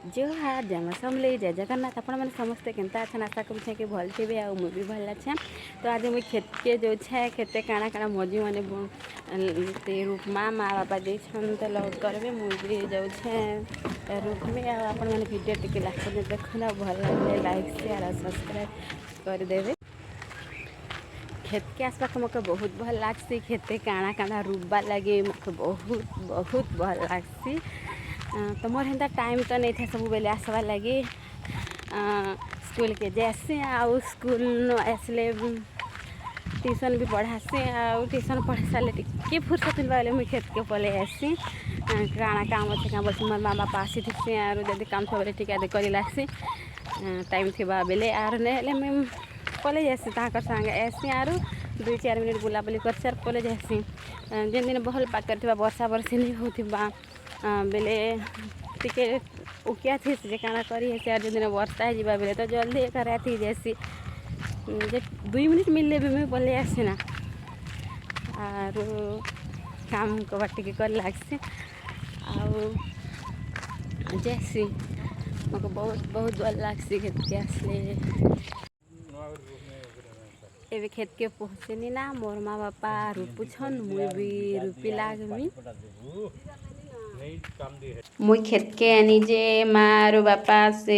जोहार जय मां समलेई जय जगन्नाथ आपण मैंने समस्ते केनता अच्छा आशा करूँ कि भल थे आ भी भल अच्छे। तो आज मुझे खेत के जो है खेते काଣା काଣା मजी मैंने रूपमा माँ बापा दे तो लौट करेंगे मुझे जो रूप में आपण मैंने वीडियो टी लास्ट देखना भल लगे लाइक शेयर और सब्सक्राइब करदेवे। खेत के आसपास मत बहुत भल लगसी खेते काଣା काଣା रूपा लगे मत बहुत बहुत भल लगसी। तो मोर हेन्ता टाइम तो नहीं था सब बेले आसवा लगे स्कूल के जैसे आउ स्कूल आसले ट्यूशन भी पढ़ासी आउ ट्यूशन पढ़ सारे टे फुर्सत मिलवा मुझे खेत के पले आसी काଣା काम अच्छे क्या बोल मोर माँ बापा आसी थी आर जब काम सब बेले टिका कर लासी टाइम थी बेले आर नहीं मुझे पले जासी ताकर संगे ऐसी आर 2-4 मिनट बुलाबुली कर सार पले जासी जेन दिन बहल पाक कर वर्षा बरसी नहीं होता बेले टिके उकिया थी जे काଣା करी है जो दिन वर्षा है बेले तो जल्दी एक रात जैसी जे 2 मिनट मिलले भी मैं पले आसी ना आर काम को बाटी के कर लागसी जैसी मको बहुत बहुत भल लागसी खेत के आसले एवं खेत के पहुँचनी ना मोर माँ बापा रूपु छन मुई भी रूपी लागमी मुई खेत के निजे माँ बापा से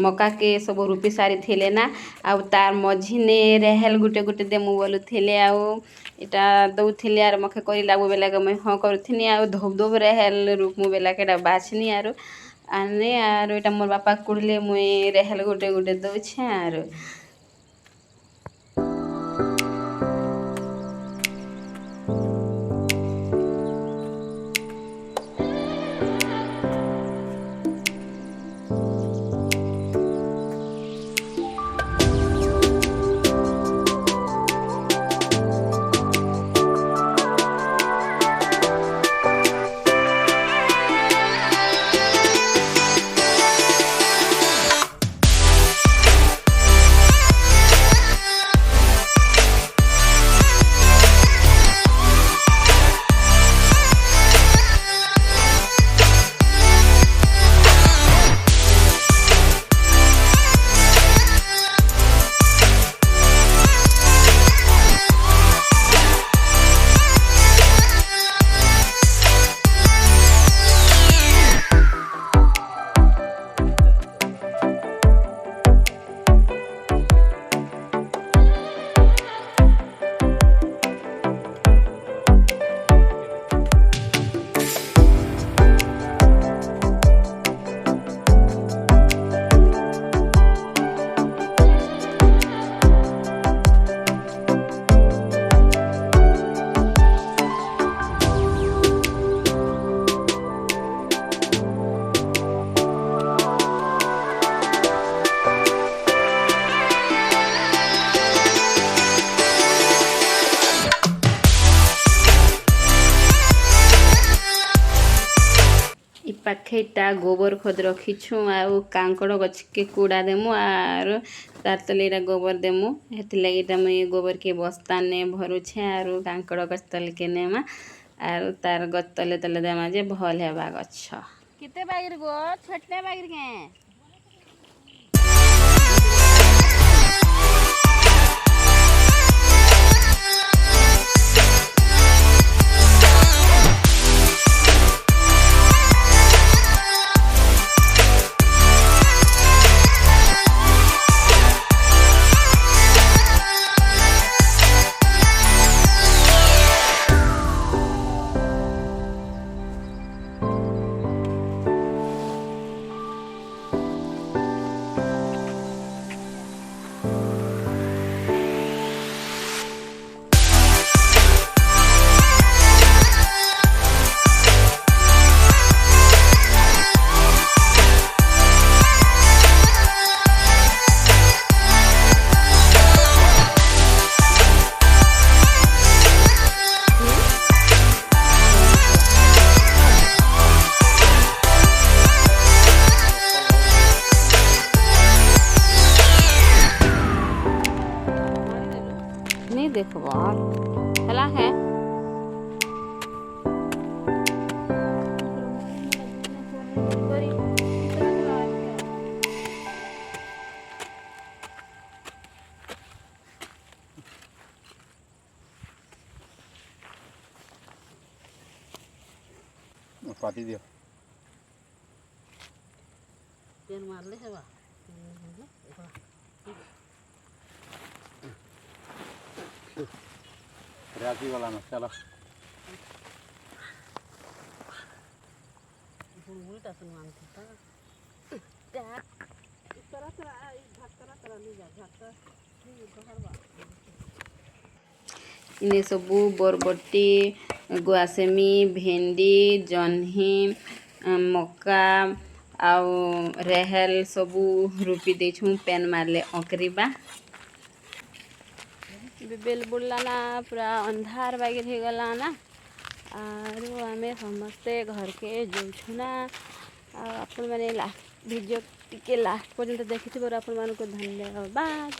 मका के सब रूपी सारी थिले ना आउ तार मझीने रेहल गुटे गुटे देमु बोलू थिले आउ इटा दौथिले आर मखे करी लागू बेला के मैं हाँ करूथिनी आउ धोब धोब रेहल रूप मु बेला के बाछनी आरो आने आरो इटा मोर बापा कुड़ले मुई रेहल गुटे गुटे दौछे आरो पाखेटा गोबर खोद रखीछू आउ कांकड़ गछ के कूड़ा देमु आर तार तले इटा गोबर देमु हेति लगी इटा मुई गोबर के बस्ता ने भरुछे आर कांकड़ गछ तले के नेमा आर तार गछ तले तले देमा जे भल हेबा गछ किते बागिर गो छोटले बागिर के पाती दियो पेन मारले हेबा राखी वाला में चलो उल्टा सुन मानती था इस तरह से झटकरा ली जा झटका बाहर इने सबू बरबटी गुआसेमी भेंडी जह्नी मक्का आउ रेहेल सबू रूपी देछूँ पेन मारले अंकरीबा बेल बुड़ला ना पूरा अंधार बागिर हो गला ना आरो आमे समस्ते घर के जाऊँ ना आपण मैंने लास्ट वीडियो टिके लास्ट पर्यंत देखी अपन मान को धन्यवाद।